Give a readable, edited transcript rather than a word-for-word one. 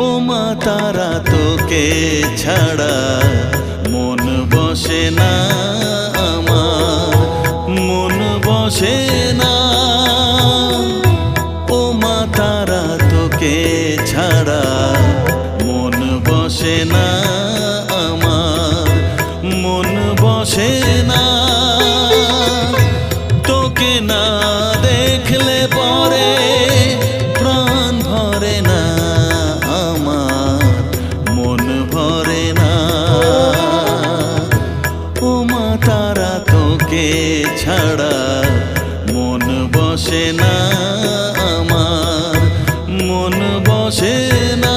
ও মা তারা তোকে ছাড়া মন বসে না আমার, মন বসে না। ও মা তারা তোকে ছাড়া মন বসে না আমার, মন বসে না। তোকে না দেখলে পরে প্রাণ ভরে না আমার, মন ভরে না। ও মা তারা তোকে ছাড়া মন বসে না আমার, মন বসে না।